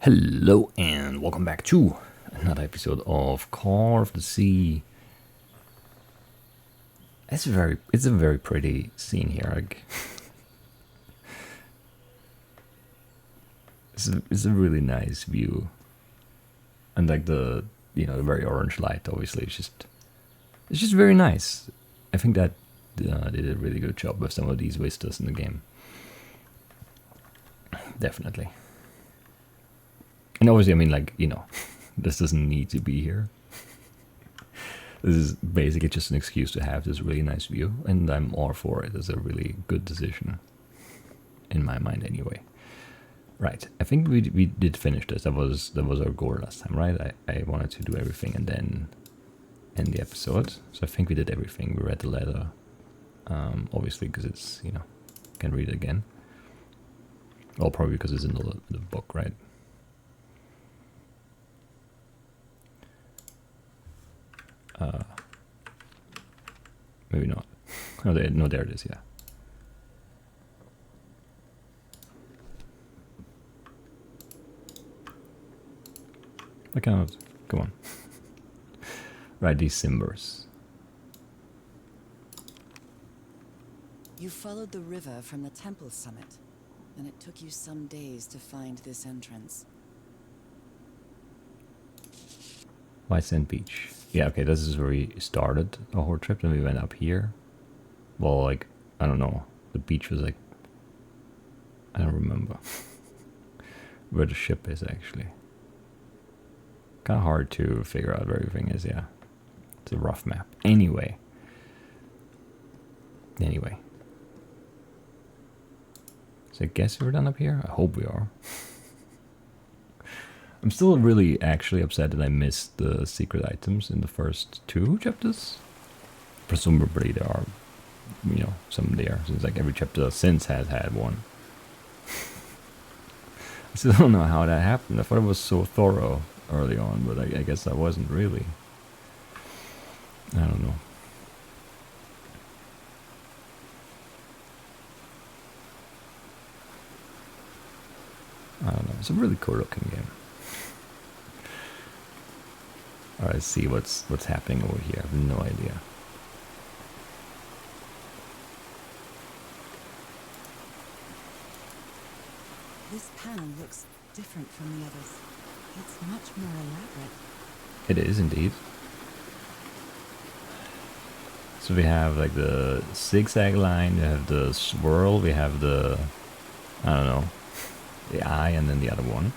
Hello and welcome back to another episode of Car of the Sea. It's a very pretty scene here. It's a really nice view, and the very orange light. Obviously, it's just very nice. I think that they did a really good job with some of these vistas in the game. Definitely. And obviously, I mean, this doesn't need to be here. This is basically just an excuse to have this really nice view, and I'm all for it. It's a really good decision, in my mind, anyway. Right, I think we did finish this. That was our goal last time, right? I wanted to do everything and then end the episode. So I think we did everything. We read the letter, obviously, because it's can read it again. Well, probably because it's in the book, right? Maybe not. Oh, no, there it is, yeah. I cannot. Come on. Right, these Simbers. You followed the river from the temple summit, and it took you some days to find this entrance. White Sand Beach. Yeah, okay, this is where we started our whole trip, and we went up here. Well, I don't know. The beach was I don't remember where the ship is, actually. Kind of hard to figure out where everything is, yeah. It's a rough map. Anyway. So I guess we're done up here? I hope we are. I'm still really actually upset that I missed the secret items in the first 2 chapters. Presumably there are, some there, since every chapter since has had one. I still don't know how that happened. I thought it was so thorough early on, but I guess I wasn't really. I don't know. It's a really cool looking game. Alright, let's see what's happening over here. I have no idea. This panel looks different from the others. It's much more elaborate. It is indeed. So we have the zigzag line, we have the swirl, we have the, I don't know, the eye, and then the other one.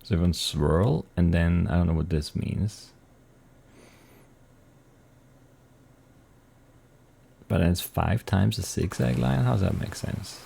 So everyone swirl, and then I don't know what this means. But then it's 5 times the zigzag line? How does that make sense?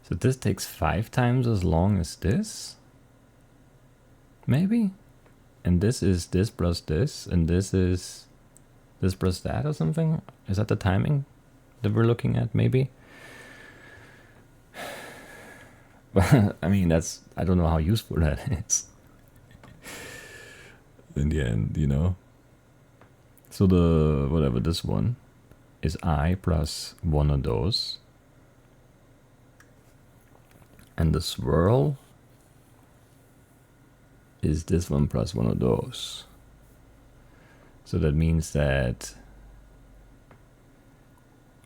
So this takes 5 times as long as this? Maybe? And this is this plus this, and this is this plus that or something? Is that the timing that we're looking at, maybe? But, I mean, I don't know how useful that is. In the end, So whatever, this one is I plus one of those. And the swirl is this one plus one of those. So that means that...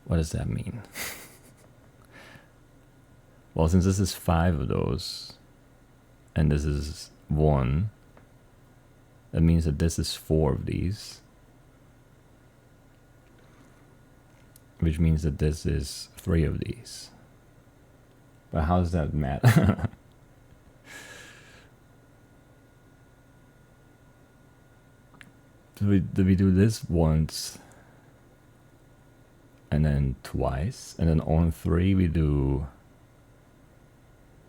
What does that mean? Well, since this is 5 of those, and this is 1, that means that this is 4 of these. Which means that this is 3 of these. But how does that matter? Did we do this once and then twice, and then on 3 we do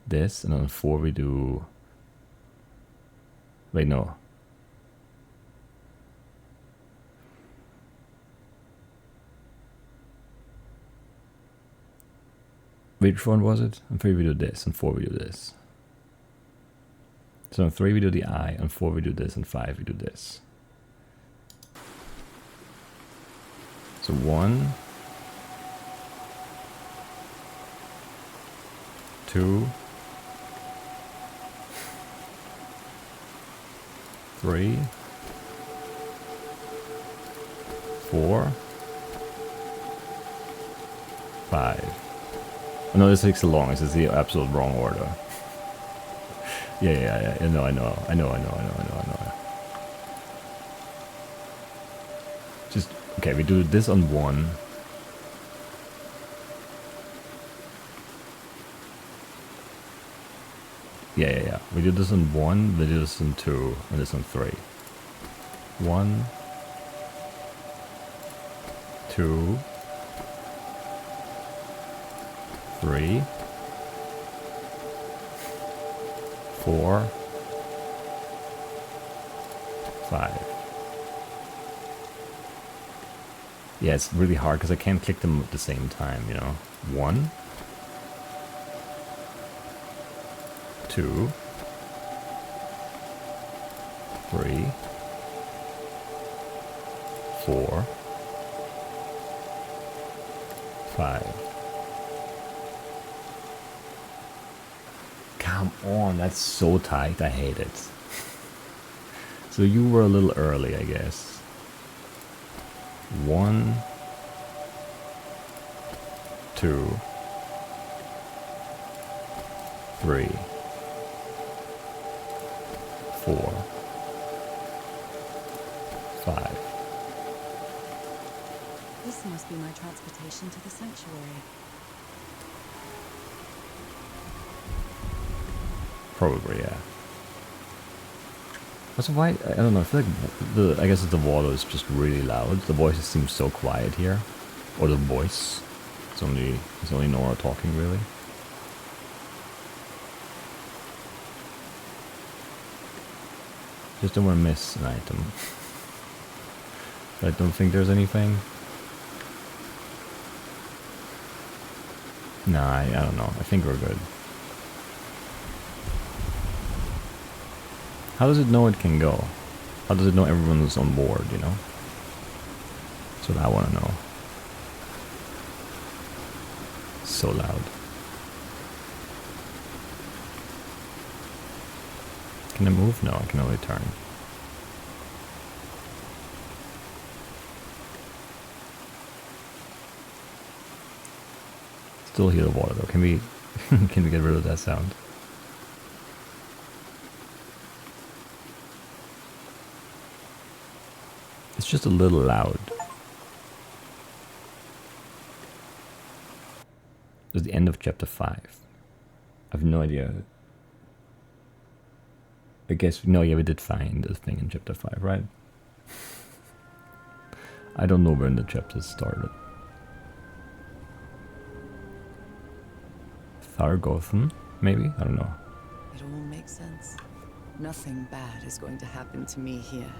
this, and on 4 we do Wait, no. Which one was it? On 3 we do this, and 4 we do this. So on 3 we do the eye, on 4 we do this, and 5 we do this. So 1, 2, 3, 4, 5. Oh, no, this takes so long. This is the absolute wrong order. Yeah. I know. Just, okay, we do this on 1. Yeah. We do this on 1, we do this on 2, and this on 3. 1, 2, 3, 4, 5. Yeah, it's really hard because I can't click them at the same time, you know. 1, 2, 3, 4, 5. Come on, that's so tight. I hate it. So you were a little early, I guess. 1, 2, 3, 4, 5. This must be my transportation to the sanctuary. Probably, yeah. Also, why? I don't know. I feel like I guess the water is just really loud. The voices seem so quiet here, or the voice. It's only Norah talking, really. Just don't want to miss an item. I don't think there's anything. Nah, I don't know. I think we're good. How does it know it can go? How does it know everyone's on board, you know? That's what I want to know. So loud. Can I move? No, I can only turn. Still hear the water though. Can we can we get rid of that sound? It's just a little loud. It's the end of chapter 5. I have no idea. I guess, no, yeah, we did find this thing in chapter 5, right? I don't know when the chapter started. Thargothan, maybe? I don't know. It all makes sense. Nothing bad is going to happen to me here.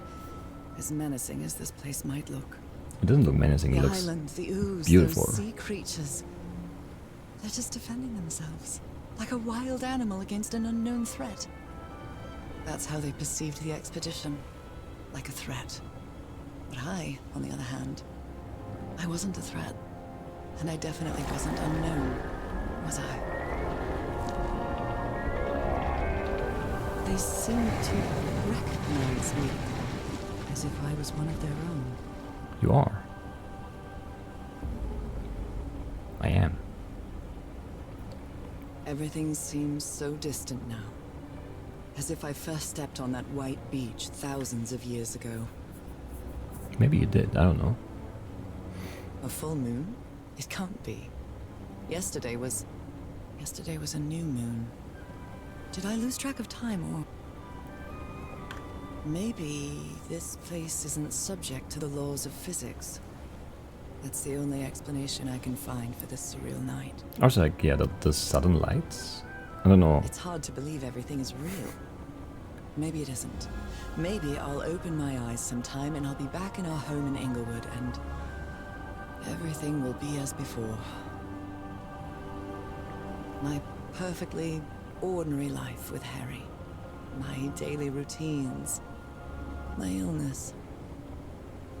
As menacing as this place might look. It doesn't look menacing, The it looks island, the ooze, beautiful. those sea creatures. They're just defending themselves. Like a wild animal against an unknown threat. That's how they perceived the expedition. Like a threat. But I, on the other hand, I wasn't a threat. And I definitely wasn't unknown, was I? They seemed to recognize me. As if I was one of their own. You are. I am. Everything seems so distant now. As if I first stepped on that white beach thousands of years ago. Maybe you did, I don't know. A full moon? It can't be. Yesterday was a new moon. Did I lose track of time, or... Maybe this place isn't subject to the laws of physics. That's the only explanation I can find for this surreal night. Also, like, yeah, the sudden lights. I don't know. It's hard to believe everything is real. Maybe it isn't. Maybe I'll open my eyes sometime and I'll be back in our home in Inglewood and everything will be as before. My perfectly ordinary life with Harry. My daily routines. My illness.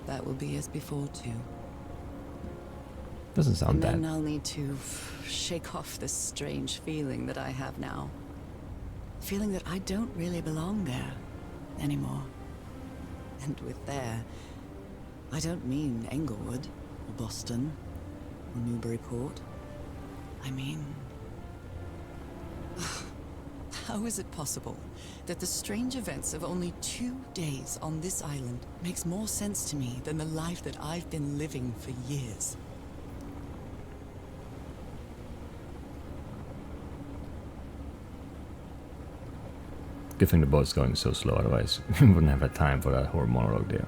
That will be as before too. Doesn't sound And bad. then I'll need to shake off this strange feeling that I have now. Feeling that I don't really belong there anymore. And with there, I don't mean Englewood, or Boston, or Newburyport. I mean... How is it possible that the strange events of only 2 days on this island makes more sense to me than the life that I've been living for years? Good thing the boat's going so slow, otherwise we wouldn't have had time for that whole monologue there.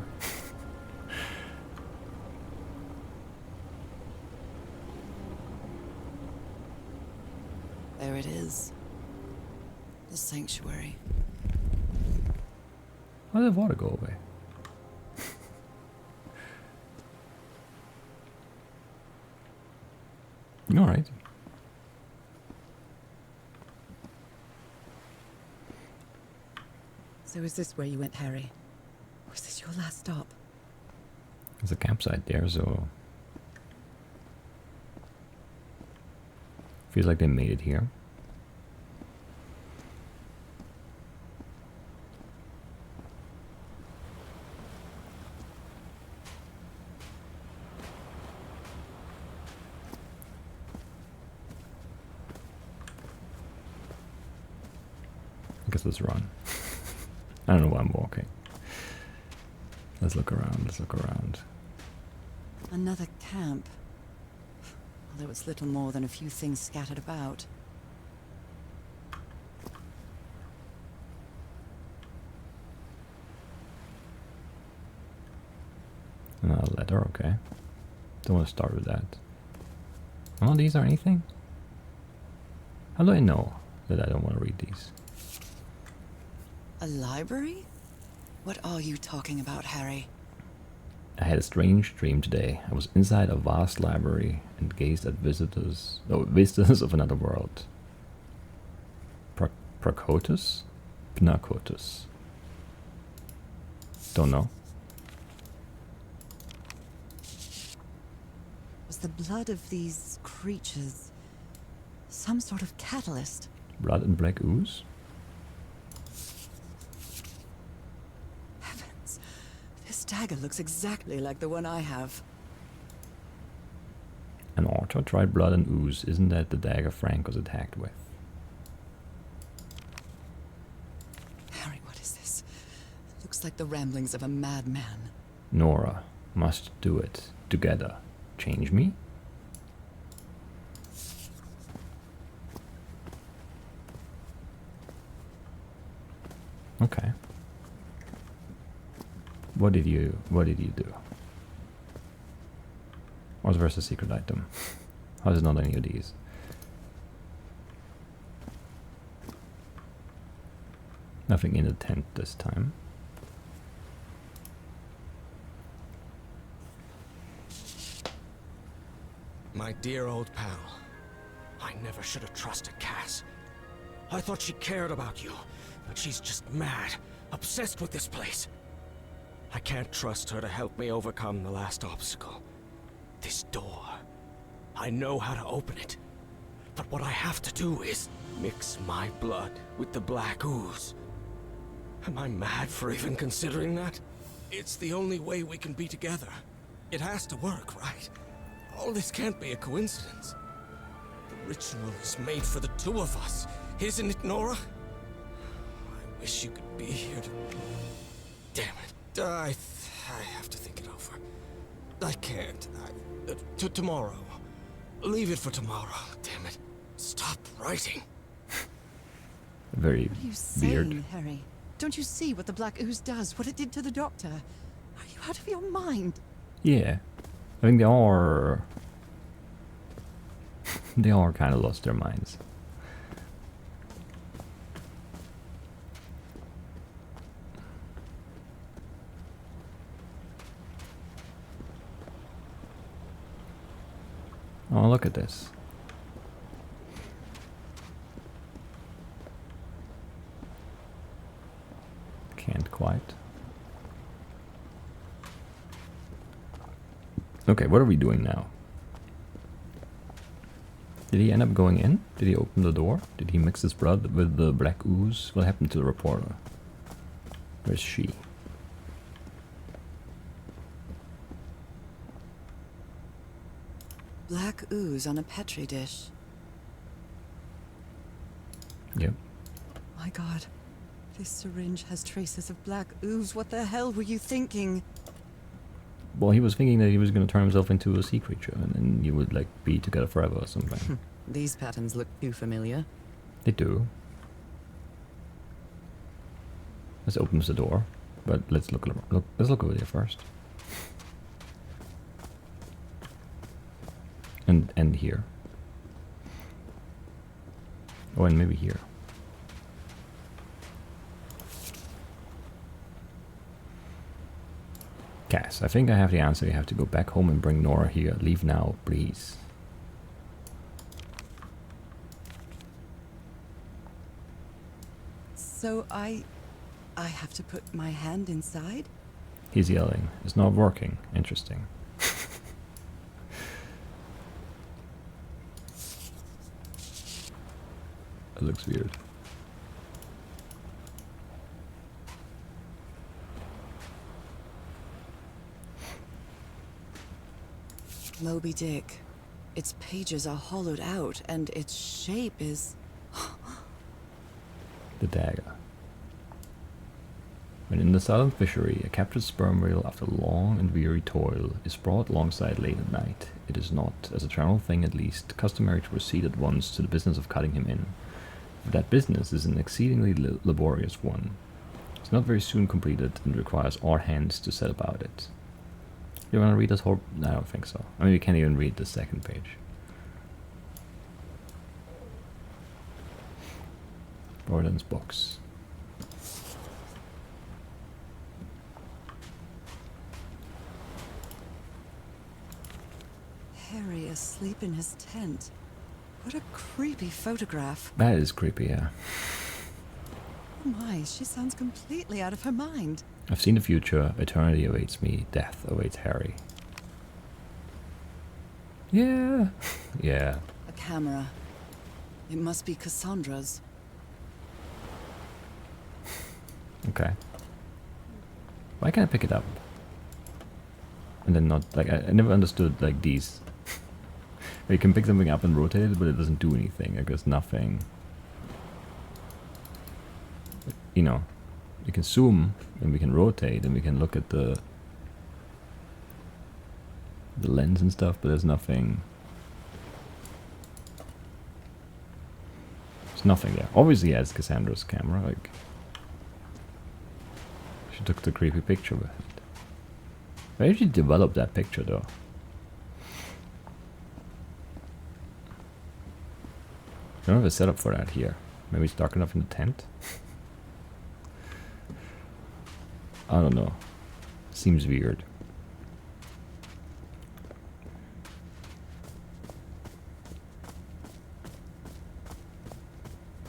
There it is. The sanctuary. How did the water go away? Alright. So is this where you went, Harry? Was this your last stop? There's a campsite there, so... Feels like they made it here. I guess let's run. I don't know why I'm walking. Let's look around, let's look around. Another camp. Although it's little more than a few things scattered about. Another letter, okay. Don't want to start with that. None of these are anything? How do I know that I don't want to read these? A library? What are you talking about, Harry? I had a strange dream today. I was inside a vast library and gazed at vistas of another world. Pracotus? Pnacotus? Don't know. Was the blood of these creatures some sort of catalyst? Blood and black ooze? Heavens, this dagger looks exactly like the one I have. An author tried blood and ooze. Isn't that the dagger Frank was attacked with? Harry, what is this? Looks like the ramblings of a madman. Norah, must do it. Together. Change me? Okay. What did you do? Or is there a secret item? How is it not any of these? Nothing in the tent this time. My dear old pal. I never should have trusted Cass. I thought she cared about you, but she's just mad, obsessed with this place. I can't trust her to help me overcome the last obstacle. This door. I know how to open it. But what I have to do is mix my blood with the black ooze. Am I mad for even considering that? It's the only way we can be together. It has to work, right? All this can't be a coincidence. The ritual is made for the two of us, isn't it, Norah? I wish you could be here to... Damn it. I have to think it over. I can't. Tomorrow. Leave it for tomorrow. Damn it. Stop writing. Very What are you saying, weird. Harry? Don't you see what the black ooze does? What it did to the doctor? Are you out of your mind? Yeah. I think they are... they all kind of lost their minds. want to look at this. Can't quite. Okay, what are we doing now? Did he end up going in? Did he open the door? Did he mix his blood with the black ooze? What happened to the reporter? Where's she? Black ooze on a petri dish. Yep. My god. This syringe has traces of black ooze. What the hell were you thinking? Well, he was thinking that he was going to turn himself into a sea creature and then you would like be together forever or something. These patterns look too familiar. They do. This opens the door, but let's look over there first. And here. Oh, and maybe here. Cass, I think I have the answer. You have to go back home and bring Norah here. Leave now, please. So I have to put my hand inside? He's yelling. It's not working. Interesting. That looks weird. Moby Dick. Its pages are hollowed out, and its shape is... The dagger. When in the southern fishery, a captured sperm whale after long and weary toil is brought alongside late at night, it is not, as a general thing at least, customary to proceed at once to the business of cutting him in. For that business is an exceedingly laborious one. It's not very soon completed and requires our hands to set about it. You want to read this whole... I don't think so. I mean, you can't even read the second page. Gordon's books. Harry asleep in his tent. What a creepy photograph. That is creepy, yeah. Oh my, she sounds completely out of her mind. I've seen the future. Eternity awaits me. Death awaits Harry. Yeah. Yeah. A camera. It must be Cassandra's. Okay. Why can't I pick it up? And then not, like, I never understood, like, these. You can pick something up and rotate it, but it doesn't do anything. Like, there's nothing. You know, we can zoom, and we can rotate, and we can look at the lens and stuff, but there's nothing. There's nothing there. Obviously, yeah, it's Cassandra's camera, like. She took the creepy picture with it. Where did you develop that picture, though? I don't have a setup for that here. Maybe it's dark enough in the tent? I don't know. Seems weird.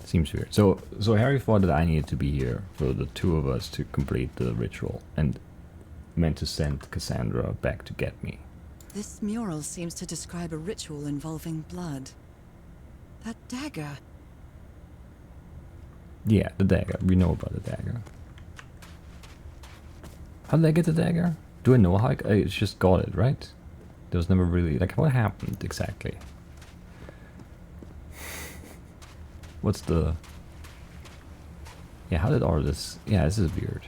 Seems weird. So Harry thought that I needed to be here for the two of us to complete the ritual and meant to send Cassandra back to get me. This mural seems to describe a ritual involving blood. That dagger. Yeah, the dagger. We know about the dagger. How did I get the dagger? Do I know how I just got it, right? There was never really... Like, what happened exactly? What's the... Yeah, how did all this... Yeah, this is weird.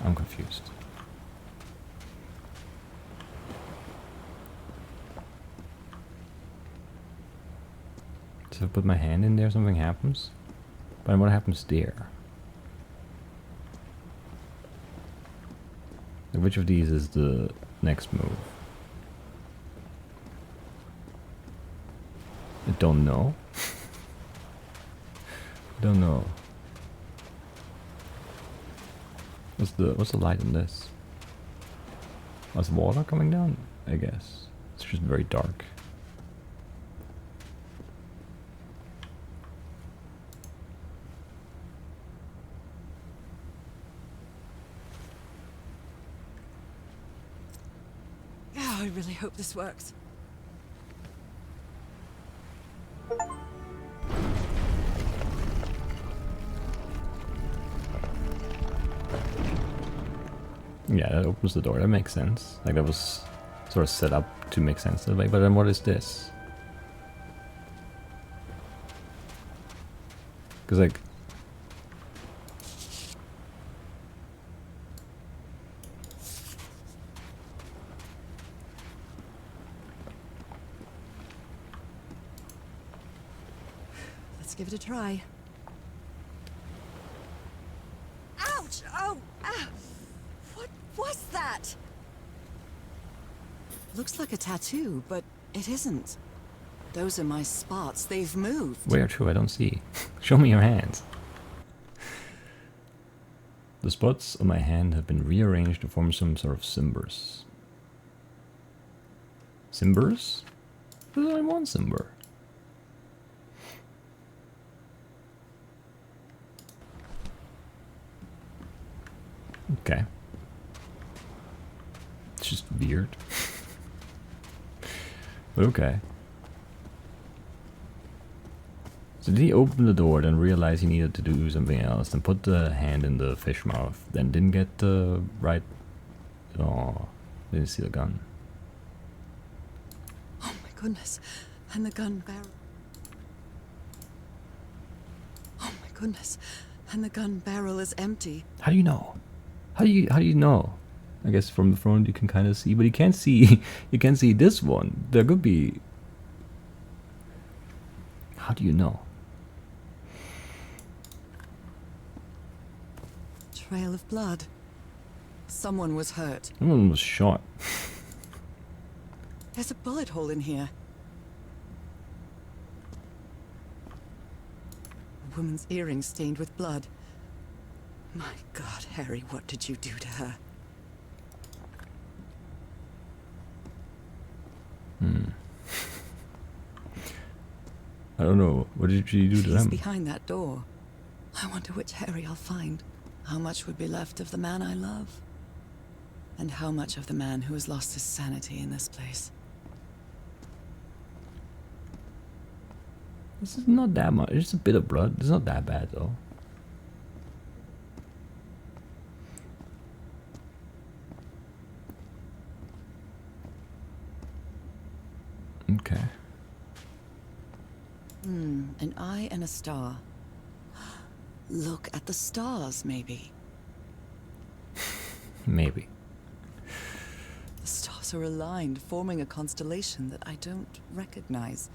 I'm confused. So if I put my hand in there, something happens? But what happens there? Like, which of these is the next move? I don't know. Don't know. What's the light in this? Oh, it's water coming down? I guess. It's just very dark. Yeah, I really hope this works. Yeah, that opens the door. That makes sense. Like, that was sort of set up to make sense that way. But then what is this? Because, like... Let's give it a try. Ouch! Oh! Ah! What was that? Looks like a tattoo, but it isn't. Those are my spots. They've moved. Where to? I don't see. Show me your hands. The spots on my hand have been rearranged to form some sort of cimbers. Cimbers? There's only one cimber. Okay. It's just weird. But okay. So did he open the door, then realize he needed to do something else, then put the hand in the fish mouth, then didn't get the right... Oh, didn't see the gun. Oh my goodness. And the gun barrel. Oh my goodness. And the gun barrel is empty. How do you know? How do you know? I guess from the front you can kind of see, but you can't see. You can't see this one. There could be. How do you know? Trail of blood. Someone was hurt. Someone was shot. There's a bullet hole in here. A woman's earring stained with blood. My God, Harry, what did you do to her? I don't know. What did you do to She's them? behind that door. I wonder which Harry I'll find. How much would be left of the man I love? And how much of the man who has lost his sanity in this place? This is not that much. It's just a bit of blood. It's not that bad though. Okay. An eye and a star. Look at the stars, maybe. Maybe. The stars are aligned, forming a constellation that I don't recognize.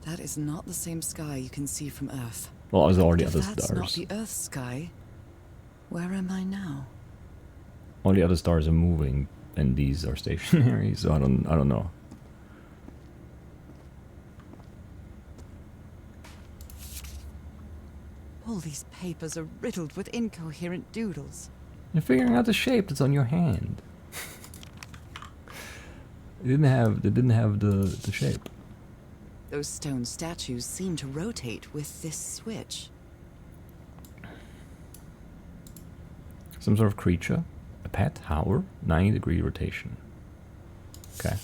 That is not the same sky you can see from Earth. Well, there's already If other that's stars. not the Earth's sky, where am I now? All the other stars are moving, and these are stationary. So I don't know. All these papers are riddled with incoherent doodles. You're figuring out the shape that's on your hand. They didn't have the shape. Those stone statues seem to rotate with this switch. Some sort of creature, a pet, hour, 90-degree rotation. Okay.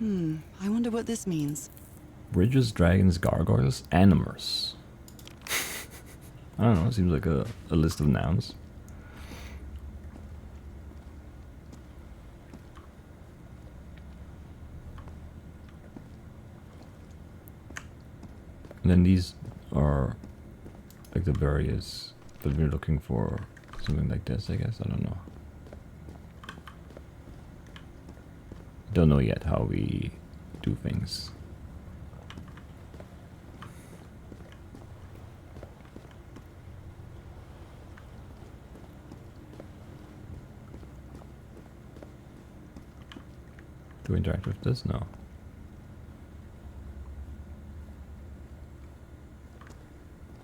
I wonder what this means. Bridges, dragons, gargoyles, animers. I don't know, it seems like a list of nouns. And then these are like the various that we're looking for, something like this, I guess. I don't know. Don't know yet how we do things. Do we interact with this? No.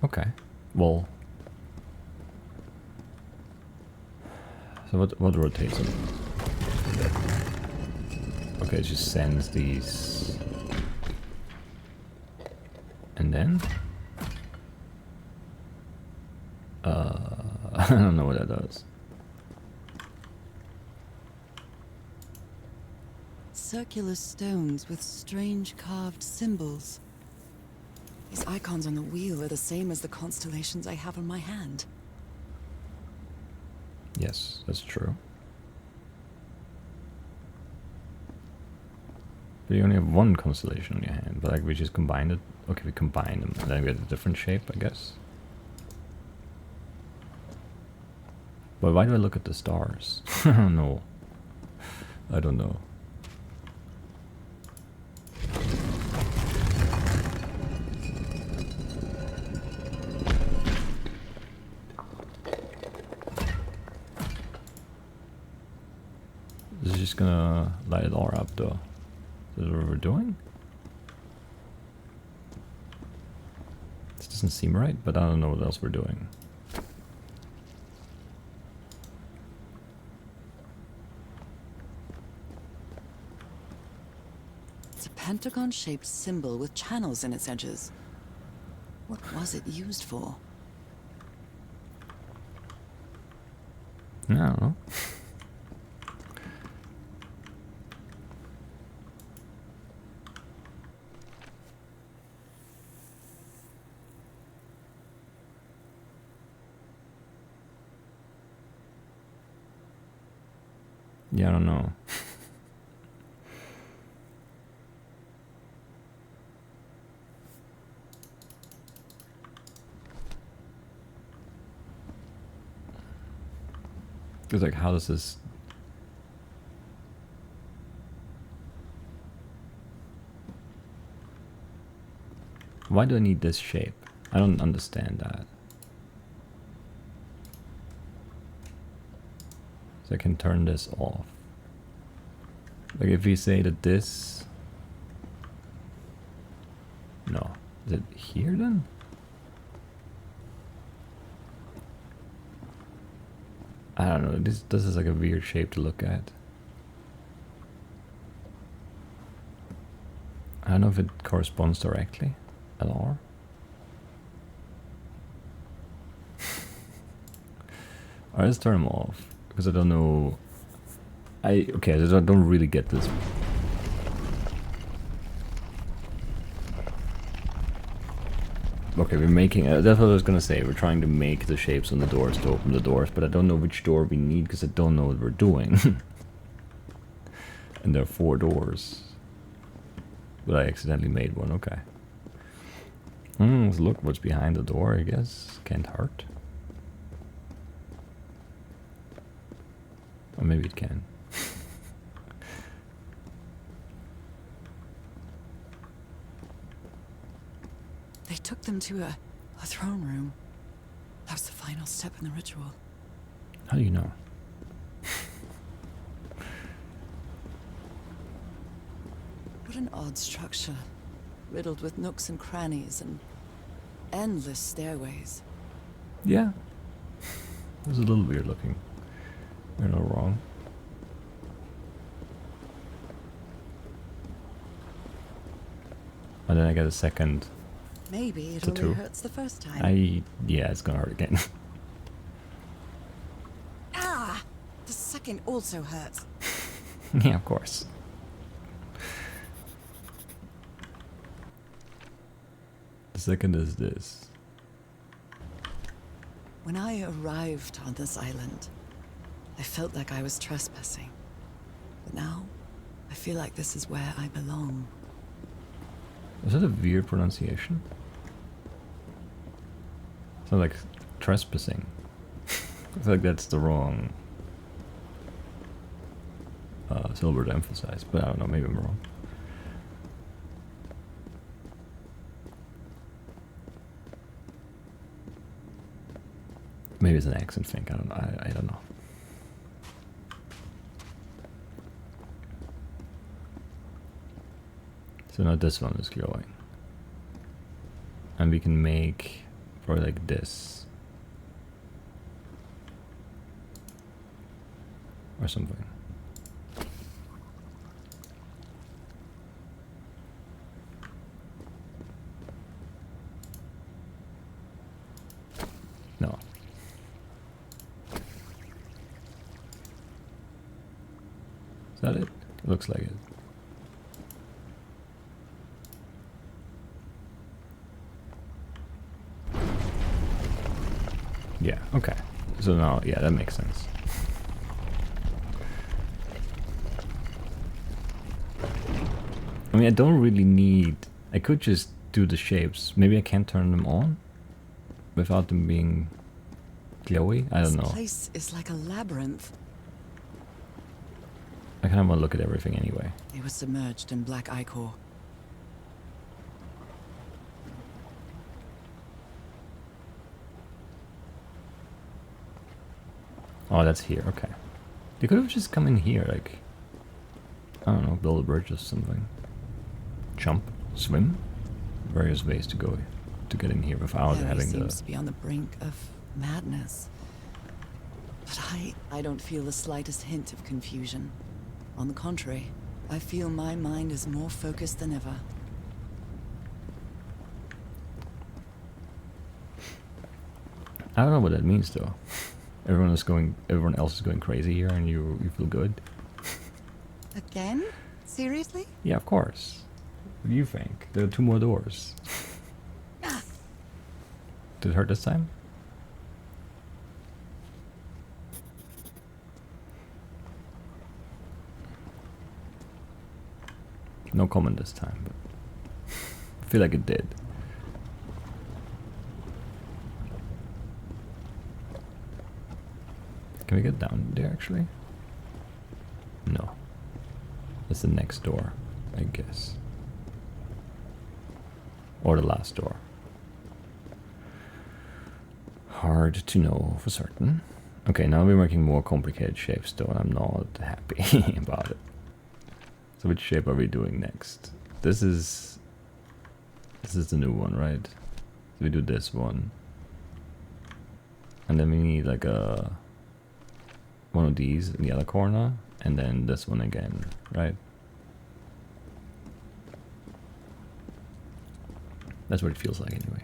Okay. Well. So what rotates it? Okay, it just sends these. And then? I don't know what that does. Circular stones with strange carved symbols. These icons on the wheel are the same as the constellations I have on my hand. Yes, that's true. But you only have one constellation on your hand, but like we just combined it. Okay, we combine them and then we get a different shape, I guess. But why do I look at the stars? I don't know. I don't know. This is just gonna light it all up though. Is that what we're doing? This doesn't seem right, but I don't know what else we're doing. It's a pentagon-shaped symbol with channels in its edges. What was it used for? I don't know. Yeah, I don't know. Because like, how does this... Why do I need this shape? I don't understand that. So I can turn this off. Like if we say that this... No. Is it here then? I don't know. This is like a weird shape to look at. I don't know if it corresponds directly at all. Alright, let's turn them off. Because I don't know... Okay, I don't really get this. Okay, we're making... that's what I was gonna say. We're trying to make the shapes on the doors to open the doors, but I don't know which door we need because I don't know what we're doing. And there are 4 doors. But I accidentally made one, okay. Let's look what's behind the door, I guess. Can't hurt. Or maybe it can. They took them to a throne room. That was the final step in the ritual. How do you know? What an odd structure. Riddled with nooks and crannies and endless stairways. Yeah. It was a little weird looking. You're not wrong. And then I get a second. Maybe it Tattoo. only hurts the first time. Yeah, it's gonna hurt again. Ah! The second also hurts. Yeah, of course. The second is this. When I arrived on this island, I felt like I was trespassing. But now, I feel like this is where I belong. Is that a weird pronunciation? It's not like trespassing. I feel like that's the wrong syllable to emphasize, but I don't know, maybe I'm wrong. Maybe it's an accent thing, I don't know. I don't know. So now this one is glowing. And we can make probably like this. Or something. Looks like it. Yeah, okay. So now, yeah, that makes sense. I mean, I don't really need... I could just do the shapes. Maybe I can't turn them on without them being glowy? I don't know. This place is like a labyrinth. I kind of want to look at everything anyway. They were submerged in black ichor. Oh, that's here, okay. They could have just come in here, like... I don't know, build a bridge or something. Jump, swim. Various ways to go to get in here without Harry having seems the... to be on the brink of madness. But I don't feel the slightest hint of confusion. On the contrary, I feel my mind is more focused than ever. I don't know what that means though. Everyone else is going crazy here and you feel good? Again? Seriously? Yeah, of course. What do you think? There are 2 more doors. Did it hurt this time? No comment this time, but I feel like it did. Can we get down there actually? No. That's the next door, I guess. Or the last door. Hard to know for certain. Okay, now we're making more complicated shapes though, and I'm not happy about it. So which shape are we doing next? This is the new one, right? So we do this one. And then we need like one of these in the other corner, and then this one again, right? That's what it feels like anyway.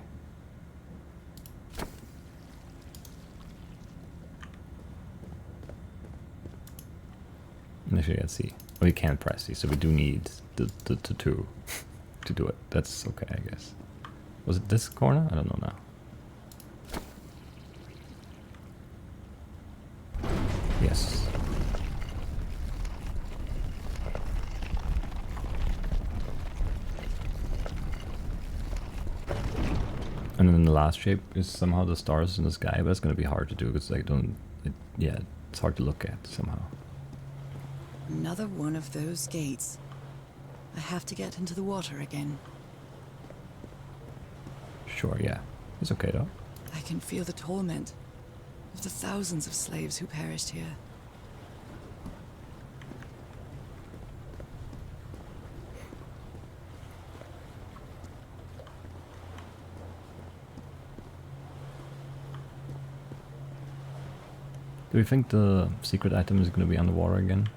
Actually, let's see. Oh, you can't press these, so we do need the 2 to do it. That's okay, I guess. Was it this corner? I don't know now. Yes. And then the last shape is somehow the stars in the sky, but it's gonna be hard to do because I don't... yeah, it's hard to look at somehow. Another one of those gates. I have to get into the water again. Sure, yeah. It's okay though. I can feel the torment of the thousands of slaves who perished here. Do you think the secret item is gonna be underwater again?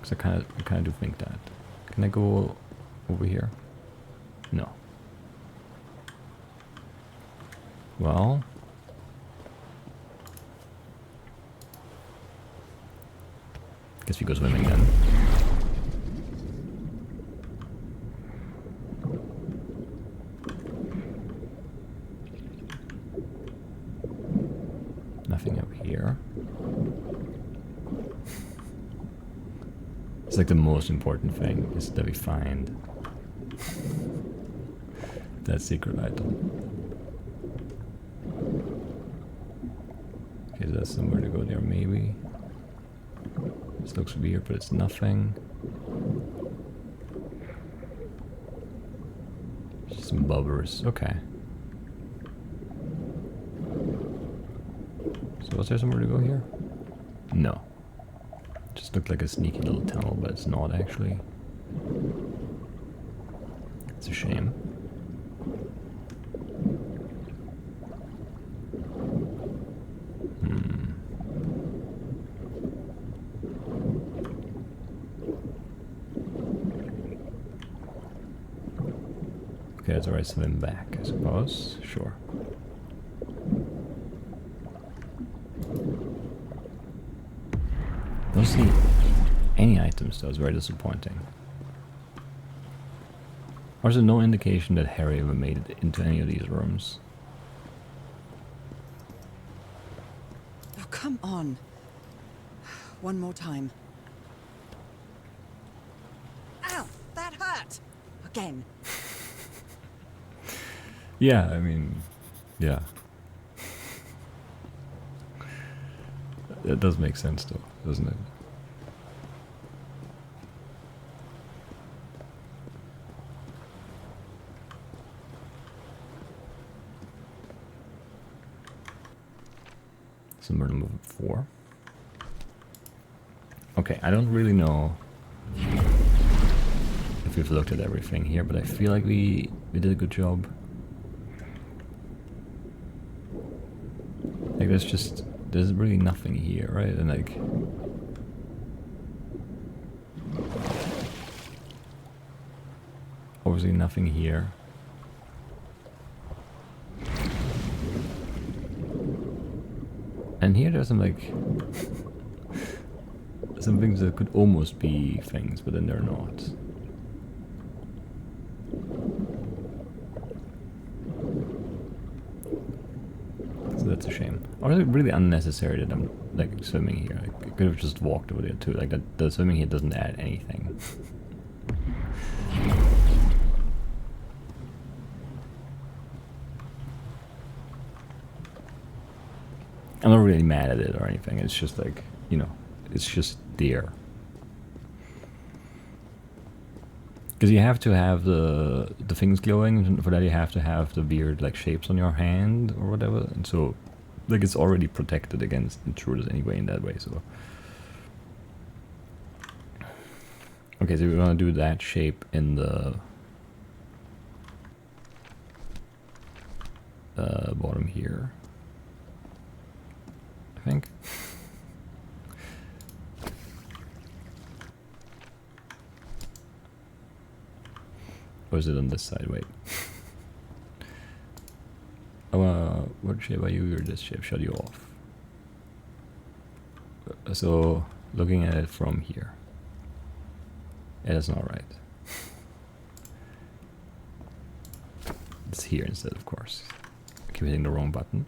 Because I kind of do think that. Can I go over here? No. Well, guess we go swimming then. Nothing up here. It's like the most important thing is that we find that secret item. Okay, so that's somewhere to go there maybe. This looks weird, but it's nothing. Just some bubbers. Okay. So was there somewhere to go here? No. Just looked like a sneaky little tunnel, but it's not actually. It's a shame. Okay, that's alright, swim back, I suppose. Sure. Don't see any items, though. It's very disappointing. There's no indication that Harry ever made it into any of these rooms. Oh, come on. One more time. Ow! That hurt! Again. Yeah, I mean, yeah. That does make sense, though, doesn't it? So we're gonna move 4. Okay, I don't really know if we've looked at everything here, but I feel like we did a good job. Like there's really nothing here, right? And like obviously nothing here. And here there's some like some things that could almost be things, but then they're not. So that's a shame. Or is it really unnecessary that I'm like swimming here? I could have just walked over there too. Like that, the swimming here doesn't add anything. I'm not really mad at it or anything. It's just like, you know, it's just there. Because you have to have the things glowing, and for that you have to have the weird like shapes on your hand or whatever. And so, like, it's already protected against intruders anyway in that way. So, okay, so we're gonna do that shape in the bottom here, I think. Or is it on this side? Wait. Oh, what shape are you? You're this shape. Shut you off. So, looking at it from here. Yeah, that's not right. It's here instead, of course. I keep hitting the wrong button.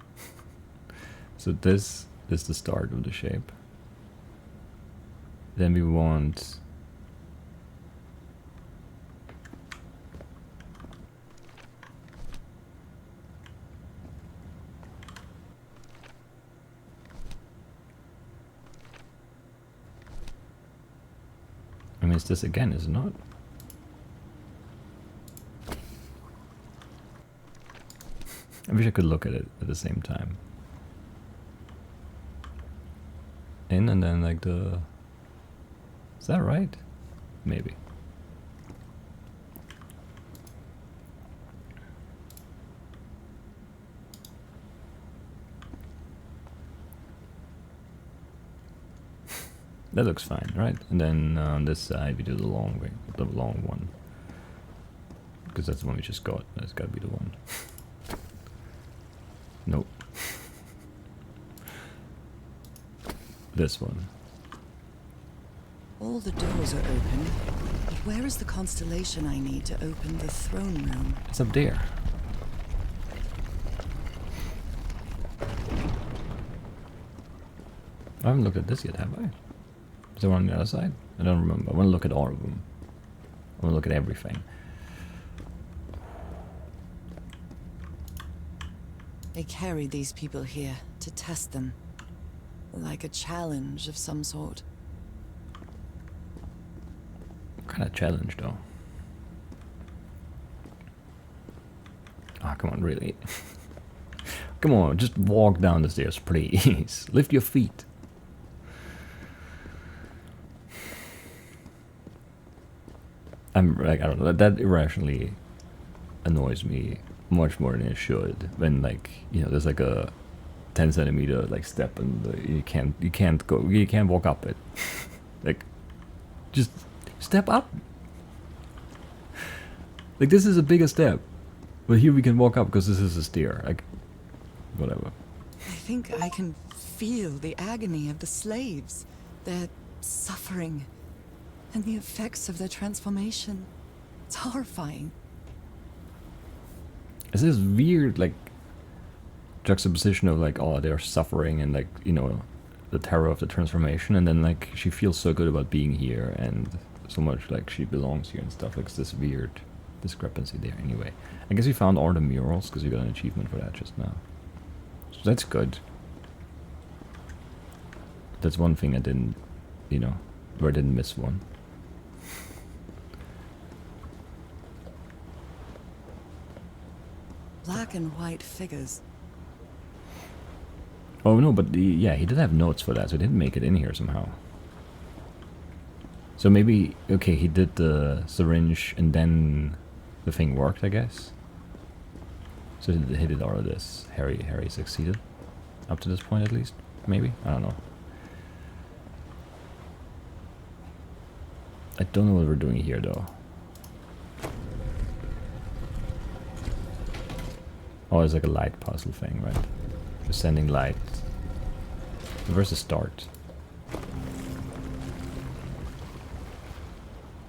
So this is the start of the shape. Then we want... I mean, it's this again, is it not? I wish I could look at it at the same time. In and then like the... Is that right? Maybe. That looks fine, right? And then on this side we do the long way, the long one. Because that's the one we just got. That's gotta be the one. Nope. This one. All the doors are open, but where is the constellation I need to open the throne room? It's up there. I haven't looked at this yet, have I? Is there one on the other side? I don't remember. I want to look at all of them. I want to look at everything. They carried these people here to test them. Like a challenge of some sort. What kind of challenge, though? Ah, come on, really? Come on, just walk down the stairs, please. Lift your feet. I'm like, I don't know, that irrationally annoys me much more than it should. When, like, you know, there's like a 10 centimeter like step and you can't walk up it. Like, just step up. Like, this is a bigger step, but here we can walk up because this is a stair. Like, whatever. I think I can feel the agony of the slaves. Their suffering. And the effects of their transformation. It's horrifying. It's this weird, like, juxtaposition of, like, oh, they're suffering and, like, you know, the terror of the transformation, and then, like, she feels so good about being here and so much like she belongs here and stuff. Like, it's this weird discrepancy there. Anyway, I guess we found all the murals because we got an achievement for that just now, so that's good. That's one thing I didn't, you know, where I didn't miss one. Black and white figures. Oh no, but yeah, he did have notes for that, so he didn't make it in here somehow. So maybe, okay, he did the syringe and then the thing worked, I guess. So he did all of this. Harry succeeded. Up to this point at least. Maybe? I don't know. I don't know what we're doing here though. Oh, it's like a light puzzle thing, right? Just sending light. Where's the start?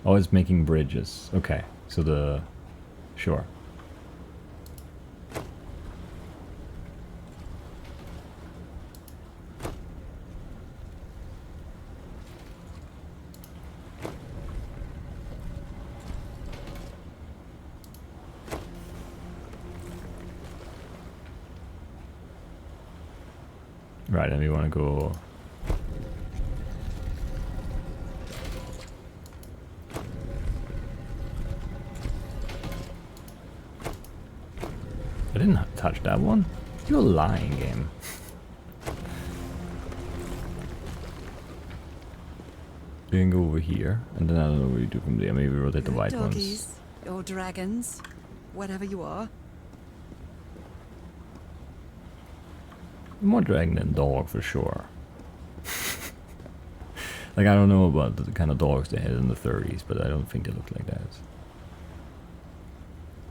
Oh, it's making bridges. Okay, so the... Sure. Right, and we want to go... I didn't touch that one. You're lying, game. You can go over here, and then I don't know what you do from there. Maybe rotate the white Doggies, ones. or dragons, whatever you are. More dragon than dog for sure. Like, I don't know about the kind of dogs they had in the 30s, but I don't think they look like that.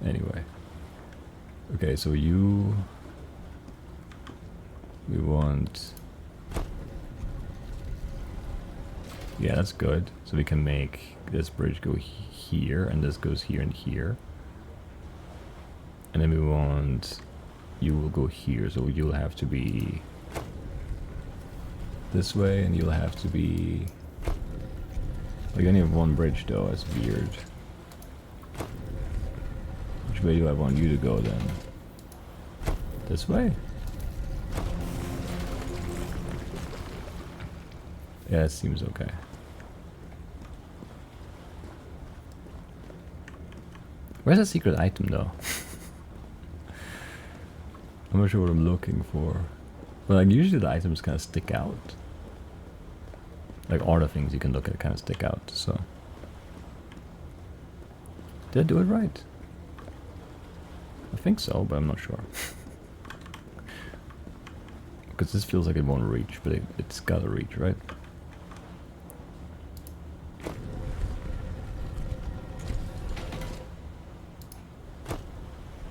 Anyway. Okay, so you... We want... Yeah, that's good. So we can make this bridge go here, and this goes here and here. And then we want... You will go here, so you'll have to be... this way, and you'll have to be... Well, you only have one bridge though, that's weird. Which way do I want you to go then? This way? Yeah, it seems okay. Where's the secret item though? I'm not sure what I'm looking for. But like usually the items kind of stick out. Like all the things you can look at kind of stick out, so. Did I do it right? I think so, but I'm not sure. Because this feels like it won't reach, but it's gotta reach, right?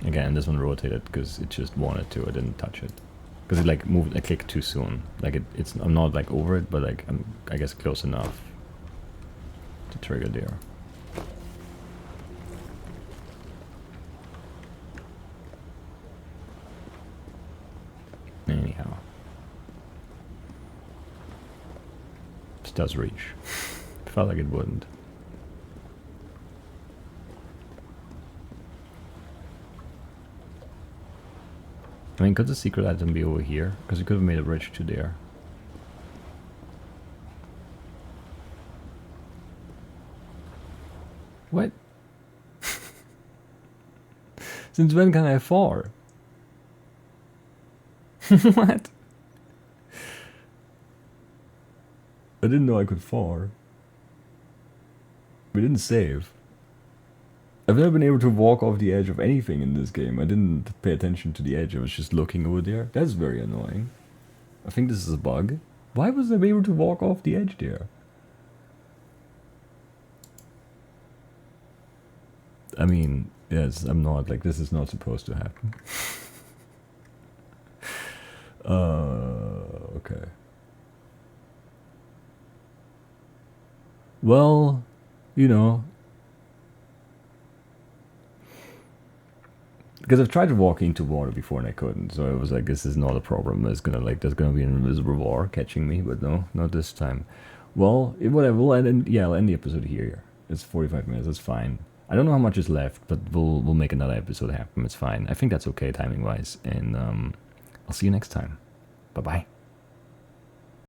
Again, this one rotated because it just wanted to. I didn't touch it because it like moved. I clicked too soon. Like it's. I'm not like over it, but like I'm. I guess close enough to trigger there. Anyhow, this does reach. Felt like it wouldn't. I mean, could the secret item be over here? Because we could have made a bridge to there. What? Since when can I far? What? I didn't know I could far. We didn't save. I've never been able to walk off the edge of anything in this game. I didn't pay attention to the edge. I was just looking over there. That's very annoying. I think this is a bug. Why was I able to walk off the edge there? I mean, yes, I'm not, like, this is not supposed to happen. Okay. Well, you know, because I've tried to walk into water before and I couldn't, so I was like, this is not a problem. It's gonna like there's gonna be an invisible bar catching me, but no, not this time. Well, whatever. I'll end the episode here. It's 45 minutes. That's fine. I don't know how much is left, but we'll make another episode happen. It's fine. I think that's okay timing wise, and I'll see you next time. Bye bye.